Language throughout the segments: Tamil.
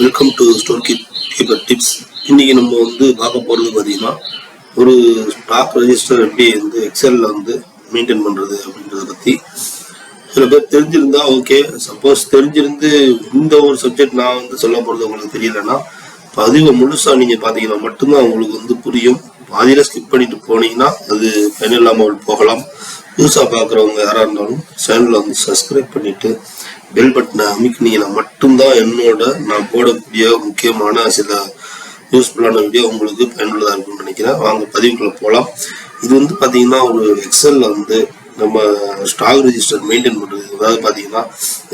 Welcome to store keeper tips. இன்னைக்கு நம்ம பார்க்க போகிறது பார்த்தீங்கன்னா, ஒரு ஸ்டாக் ரெஜிஸ்டர் எப்படி எக்ஸலில் மெயின்டைன் பண்ணுறது அப்படின்றத பற்றி. சில பேர் தெரிஞ்சிருந்தா ஓகே, சப்போஸ் தெரிஞ்சிருந்து இந்த ஒரு சப்ஜெக்ட் நான் சொல்ல போகிறது உங்களுக்கு தெரியலன்னா, பதிவை முழுசாக நீங்கள் பார்த்தீங்கன்னா மட்டும்தான் உங்களுக்கு புரியும். பாதியில் ஸ்கிப் பண்ணிட்டு போனீங்கன்னா அது பயன் இல்லாமல் போகலாம். புதுசாக பார்க்குறவங்க யாராக இருந்தாலும் சேனலை சப்ஸ்கிரைப் பண்ணிவிட்டு பெல் பட்டனை அமைக்கினீங்கன்னா மட்டும்தான் நான் போடக்கூடிய முக்கியமான சில யூஸ்ஃபுல்லான வீடியோ உங்களுக்கு பயனுள்ளதாக இருக்கும்னு நினைக்கிறேன். வாங்க பதிவுக்குள்ளே போகலாம். இது பார்த்தீங்கன்னா ஒரு எக்ஸலில் நம்ம ஸ்டாக் ரெஜிஸ்டர் மெயின்டைன் பண்ணுறது. அதாவது பார்த்தீங்கன்னா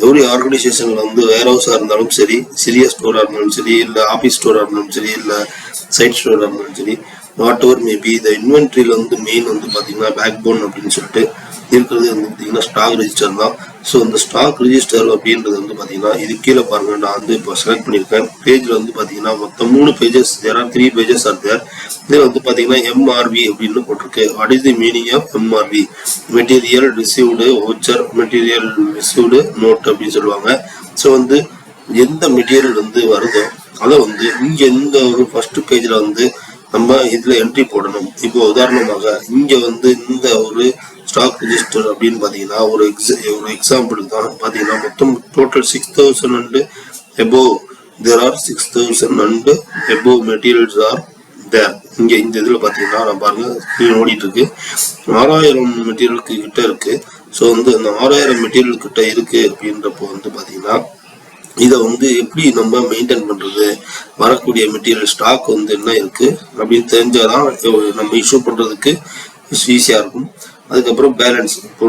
எவ்ரி ஆர்கனைசேஷனில் வேர் ஹவுஸாக இருந்தாலும் சரி, சிறிய ஸ்டோராக இருந்தாலும் சரி, இல்லை ஆஃபீஸ் ஸ்டோராக இருந்தாலும் சரி, இல்லை சைட் ஸ்டோராக இருந்தாலும் சரி, வாட் எவர் மேபி இந்த இன்வென்ட்ரியில் மெயின் பார்த்தீங்கன்னா பேக் போன் அப்படின்னு சொல்லிட்டு இருக்கிறது பார்த்தீங்கன்னா ஸ்டாக் ரெஜிஸ்டர் தான். ஸோ இந்த ஸ்டாக் ரெஜிஸ்டர் அப்படின்றது பார்த்தீங்கன்னா இது கீழே பாருங்க, நான் இப்போ செலக்ட் பண்ணியிருக்கேன். பேஜில் பார்த்தீங்கன்னா மொத்தம் 3 pages, there are 3 pages are there. இதில் பார்த்தீங்கன்னா எம்ஆர்வி அப்படின்னு போட்டிருக்கு. What is the meaning of MRV? Material received voucher, material received note அப்படின்னு சொல்லுவாங்க. ஸோ எந்த மெட்டீரியல் வருதோ அதை இங்கே இந்த ஒரு ஃபர்ஸ்ட் பேஜில் நம்ம இதில் என்ட்ரி போடணும். இப்போ உதாரணமாக இங்கே இந்த ஒரு ஸ்டாக் ரெஜிஸ்டர் அப்படின்னு பார்த்தீங்கன்னா ஒரு எக்ஸாம்பிளுக்கு தான் பார்த்தீங்கன்னா மொத்தம் total 6,000 and above. there are 6,000 and above materials are there. இங்கே இந்த இதில் பார்த்தீங்கன்னா நான் பாருங்க ஸ்க்ரீன் ஓடிட்டு இருக்கு. 6,000 மெட்டீரியலுக்கு கிட்ட இருக்கு. ஸோ இந்த 6,000 மெட்டீரியல் கிட்ட இருக்கு அப்படின்றப்போ பார்த்தீங்கன்னா இதை எப்படி நம்ம மெயின்டைன் பண்றது, வரக்கூடிய மெட்டீரியல் ஸ்டாக் என்ன இருக்கு அப்படின்னு தெரிஞ்சாதான் நம்ம இஷ்யூ பண்றதுக்கு ஈஸியா இருக்கும். அதுக்கப்புறம் பேலன்ஸ் இப்போ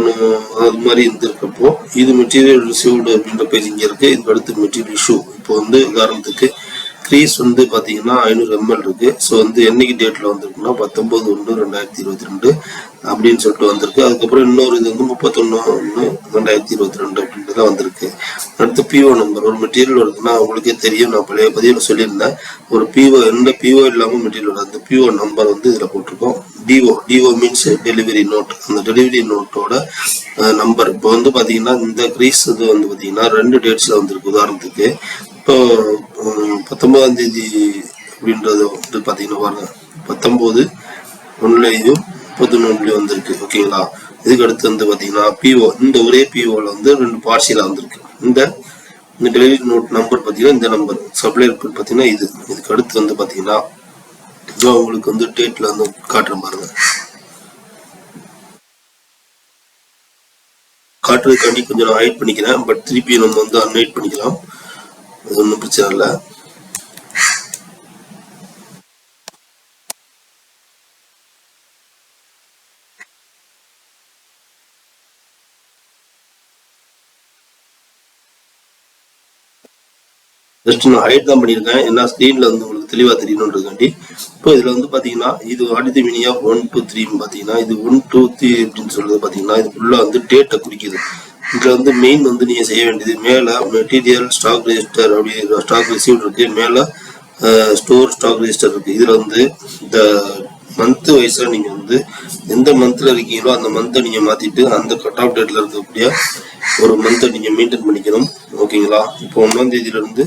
அது மாதிரி இருக்கப்போ இது மெட்டீரியல் ரிசீவ்டு அப்படின்ற பேஜ் இங்கே இருக்கு. இதுக்கு அடுத்து மெட்டீரியல் இஷ்யூ. இப்போ உதாரணத்துக்கு கிரீஸ் பார்த்தீங்கன்னா 500 ml இருக்கு. ஸோ என்னைக்கு டேட்ல வந்திருக்குன்னா 19/1/2022 அப்படின்னு சொல்லிட்டு வந்திருக்கு. அதுக்கப்புறம் இன்னொரு இது 31/1/2022 அப்படின்றத வந்திருக்கு. அடுத்து பிஓ நம்பர். ஒரு மெட்டீரியல் வருதுன்னா உங்களுக்கே தெரியும், நான் பழைய பதிவில் சொல்லியிருந்தேன். ஒரு பிஓ எந்த பிஓ இல்லாமல் மெட்டீரியல் அந்த பிஓ நம்பர் இதில் போட்டிருக்கோம். DO means delivery note. அந்த டெலிவரி நோட்டோட நம்பர் இப்போ பார்த்தீங்கன்னா இந்த கிரீஸ் பார்த்தீங்கன்னா 2 டேட்ஸ்ல வந்திருக்கு. உதாரணத்துக்கு இப்போ 19ஆம் தேதி அப்படின்றது பார்த்தீங்கன்னா பாருங்க 19/1 31 வந்திருக்கு. ஓகேங்களா? இதுக்கு அடுத்து பார்த்தீங்கன்னா பிஓ, இந்த ஒரே பிஓல 2 பார்சியலா வந்திருக்கு. இந்த டெலிவரி நோட் நம்பர் பார்த்தீங்கன்னா இந்த நம்பர் சப்ளையர் பார்த்தீங்கன்னா இதுக்கு அடுத்து பார்த்தீங்கன்னா உங்களுக்கு டேட்ல காட்டுற பாருங்க. காட்டுறதுக்காண்டி கொஞ்சம் நான் ஹைட் பண்ணிக்கிறேன், பட் திருப்பி நம்ம அன்ஹைட் பண்ணிக்கலாம். அது ஒன்றும் பிரச்சனை இல்லை. ஜஸ்ட் நான் ஹைட் தான் பண்ணியிருக்கேன், ஏன்னா ஸ்க்ரீன்ல உங்களுக்கு தெளிவாக தெரியணுன்றதுக்காண்டி. இப்போ இதில் பார்த்தீங்கன்னா இது அடுத்த மீனிங் ஆஃப் 1 2 3 பார்த்தீங்கன்னா இது 1 2 3 அப்படின்னு சொல்றது பார்த்தீங்கன்னா இது ஃபுல்லாக டேட்டை குறிக்குது. இதுல மெயின் நீங்க செய்ய வேண்டியது மேல மெட்டீரியல் ஸ்டாக் ரெஜிஸ்டர் அப்படி ஸ்டாக் ரிசீவ் இருக்கு, மேல ஸ்டோர் ஸ்டாக் ரெஜிஸ்டர் இருக்கு. இதுல இந்த மந்த் வைஸா நீங்க எந்த மந்த்ல இருக்கீங்களோ அந்த மந்த்தை நீங்க மாத்திட்டு அந்த கட் ஆஃப் டேட்ல இருக்கக்கூடிய ஒரு மந்த்தை நீங்க மெயின்டைன் பண்ணிக்கணும். ஓகேங்களா? இப்போ 1ஆம் தேதியில இருந்து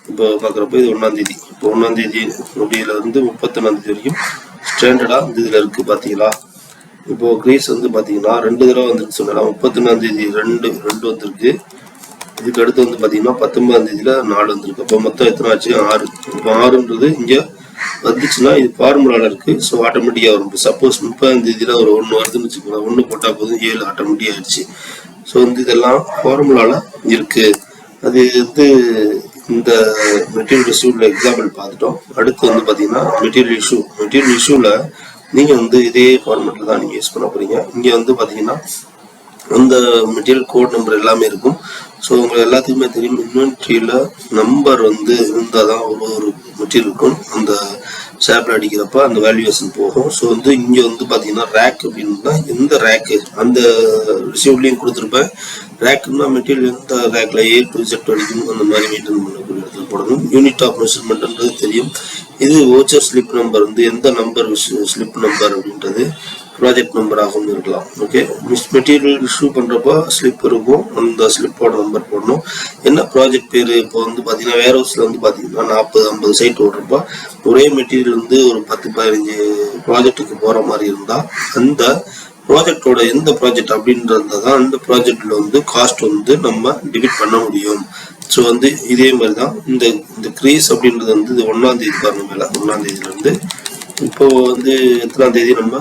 இப்போ பாக்குறப்ப இது 1ஆம் தேதி, இப்போ 1ஆம் தேதி அப்படியில இருந்து 31ஆம் தேதி வரைக்கும் ஸ்டாண்டர்டா இதுல இருக்கு. பாத்தீங்களா? இப்போ கிரீஸ் பாத்தீங்கன்னா 2 தடவை வந்துருக்கு சொன்னலாம். 31ஆம் தேதி 2 வந்திருக்கு. இதுக்கு அடுத்து பாத்தீங்கன்னா 19ஆம் தேதியில 4 வந்திருக்கு. அப்போ மொத்தம் எத்தனை ஆச்சு? 6. இப்போ 6ன்றது இங்க வந்துச்சுன்னா இது ஃபார்முலால இருக்கு. ஸோ ஆட்டோமேட்டிக்கா வரும். சப்போஸ் 30ஆம் தேதியில ஒரு 1 வருதுன்னு வச்சுக்கோங்க, 1 போட்டா போதும் 7 ஆட்டோமேட்டிக் ஆயிடுச்சு. ஸோ இதெல்லாம் ஃபார்முலால இருக்கு. அது இந்த மெட்டீரியல் இஷ்யூல எக்ஸாம்பிள் பார்த்துட்டோம். அடுத்து பாத்தீங்கன்னா மெட்டீரியல் இஷ்யூல நீங்க இதே ஃபார்மேட்ல தான் நீங்க யூஸ் பண்ண போறீங்க. இங்க பாத்தீங்கன்னா அந்த மெட்டீரியல் கோட் நம்பர் எல்லாமே இருக்கும். ஸோ உங்களுக்கு எல்லாத்துக்குமே தெரியும், இன்வென்ட்ரியில நம்பர் இருந்தாதான் ஒரு மெட்டீரியல் இருக்கும். அந்த ஷேப்ல அடிக்கிறப்ப அந்த வேல்யூவேஷன் போகும். ஸோ இங்க பாத்தீங்கன்னா ரேக் அப்படின்னா எந்த ரேக்கு அந்த ரிசீவ்லையும் கொடுத்துருப்பேன். ரேக்குன்னா மெட்டீரியல் எந்த ரேக்ல A to Z வரைக்கும் அந்த மாதிரி மெயின்டைன் பண்ணக்கூடிய இடத்துல போடணும். யூனிட் ஆஃப் மெஷர்மெண்ட்ன்றது தெரியும். இது வவுச்சர் ஸ்லிப் நம்பர் எந்த நம்பர் ஸ்லிப் நம்பர் அப்படின்றது ப்ராஜெக்ட் நம்பராகவும் இருக்கலாம். ஓகே, மெட்டீரியல் இஷ்யூ பண்ணுறப்போ ஸ்லிப் இருக்கும், அந்த ஸ்லிப்போட நம்பர் போடணும். என்ன ப்ராஜெக்ட் பேர்? இப்போ வந்து பார்த்தீங்கன்னா வேர் ஹவுஸில் வந்து பார்த்தீங்கன்னா 40-50 சைட் ஓடுறப்போ ஒரே மெட்டீரியல் வந்து ஒரு 10-15 ப்ராஜெக்ட்டுக்கு போகிற மாதிரி இருந்தால் அந்த ப்ராஜெக்டோட எந்த ப்ராஜெக்ட் அப்படின்றது தான் அந்த ப்ராஜெக்ட்ல வந்து காஸ்ட் வந்து நம்ம டிபிட் பண்ண முடியும். ஸோ வந்து இதே மாதிரி தான் இந்த க்ரீஸ் அப்படின்றது வந்து இது 1ஆம் தேதி பாருங்க, மேலே 1ஆம் தேதியிலேருந்து இப்போ வந்து எத்தனாம் தேதி நம்ம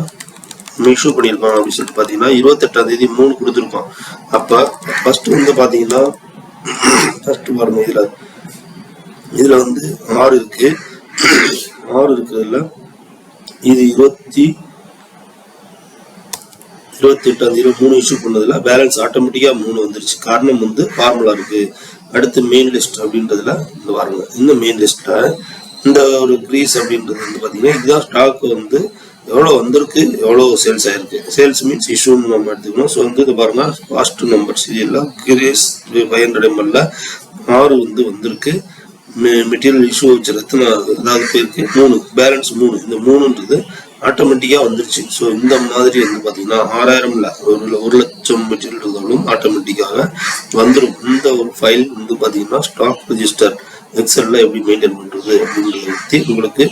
இஷ்யூ பண்ணியிருக்கோம் அப்படின்னு சொல்லிட்டு பார்த்தீங்கன்னா 28ஆம் தேதி 3 கொடுத்துருக்கோம். அப்போ ஃபர்ஸ்ட் வந்து பார்த்தீங்கன்னா ஃபர்ஸ்ட் பாருங்க, இதில் வந்து 6 இருக்கு. 6 இருக்கிறதுல இது 28ஆம் தேதி 3 இஷ்யூ பண்ணதுல பேலன்ஸ் ஆட்டோமேட்டிக்கா 3 வந்துருச்சு. காரணம் வந்து ஃபார்முலா இருக்கு. அடுத்து மெயின் லிஸ்ட் அப்படின்றதுல இந்த பாருங்க, இந்த மெயின் லிஸ்ட்ல இந்த ஒரு க்ரீஸ் அப்படின்றது வந்து பார்த்தீங்கன்னா இதுதான் ஸ்டாக் வந்து எவ்வளோ வந்திருக்கு, எவ்வளோ சேல்ஸ் ஆயிருக்கு. சேல்ஸ் மீன்ஸ் இஷ்யூன்னு நம்ம எடுத்துக்கணும். ஸோ வந்து இது பாருங்க, ஃபாஸ்ட் நம்பர் சீரியலில் கிரீஸ் 500 ml 6 வந்து வந்திருக்கு. மெட்டீரியல் இஷ்யூ வச்சு எத்தனை ஏதாவது பேருக்கு 3, பேலன்ஸ் 3. இந்த 3ன்றது ஆட்டோமேட்டிக்கா வந்துருச்சு. ஸோ இந்த மாதிரி வந்து பார்த்தீங்கன்னா 6000 1 லட்சம் மெட்டீரியல் இருந்தாலும் ஆட்டோமேட்டிக்காக வந்துடும். இந்த ஒரு ஃபைல் வந்து பார்த்தீங்கன்னா ஸ்டாக் ரெஜிஸ்டர் எக்ஸல்ல எப்படி மெயின்டைன் பண்றது அப்படின்றத பற்றி உங்களுக்கு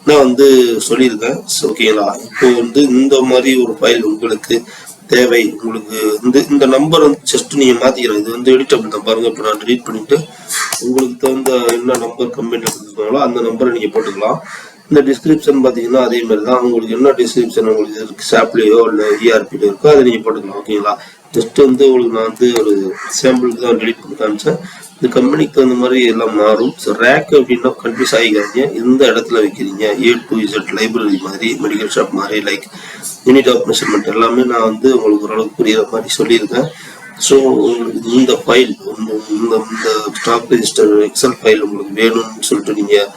நான் வந்து சொல்லியிருக்கேன். ஓகேங்களா? இப்போ வந்து இந்த மாதிரி ஒரு ஃபைல் உங்களுக்கு தேவை. உங்களுக்கு இந்த நம்பர் வந்து ஜஸ்ட் நீங்க மாத்திக்கிறோம். இது வந்து எடிட்டபிள் தான் பாருங்க. இப்போ நான் டெலிட் பண்ணிட்டு உங்களுக்கு தகுந்த என்ன நம்பர் கம்பெனியில் கொடுத்துருக்காங்களோ அந்த நம்பரை நீங்க போட்டுக்கலாம். இந்த டிஸ்கிரிப்ஷன் பார்த்தீங்கன்னா அதே மாதிரி தான். உங்களுக்கு என்ன டிஸ்கிரிப்ஷன் உங்களுக்கு ஷாப்லேயோ இல்லை இஆர்பிலையோ இருக்கோ அதை நீங்கள் போட்டுக்கலாம். ஓகேங்களா? ஜஸ்ட் வந்து உங்களுக்கு நான் வந்து ஒரு சாம்பிளுக்கு தான் டெலிட் பண்ணி காமிச்சேன். இந்த கம்பெனிக்கு தகுந்த மாதிரி எல்லாம் மாறும். ஸோ ரேக் அப்படின்னா கன்ஃபியூஸ் ஆகிக்காதீங்க. எந்த இடத்துல வைக்கிறீங்க, A to Z லைப்ரரி மாதிரி, மெடிக்கல் ஷாப் மாதிரி, லைக் யூனிட் ஆஃப் மெஷர்மெண்ட் எல்லாமே நான் வந்து உங்களுக்கு ஓரளவுக்கு புரியுற மாதிரி சொல்லியிருக்கேன். ஸோ உங்களுக்கு இந்த ஃபைல் இந்த ஸ்டாக் ரெஜிஸ்டர் எக்ஸல் ஃபைல் உங்களுக்கு வேணும்னு சொல்லிட்டு நீங்கள்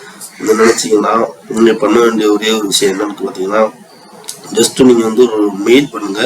நினைச்சீங்கன்னா நீங்க பண்ண வேண்டிய ஒரே ஒரு விஷயம் என்னன்னு பார்த்தீங்கன்னா ஜஸ்ட் நீங்க வந்து ஒரு மெயில் பண்ணுங்க.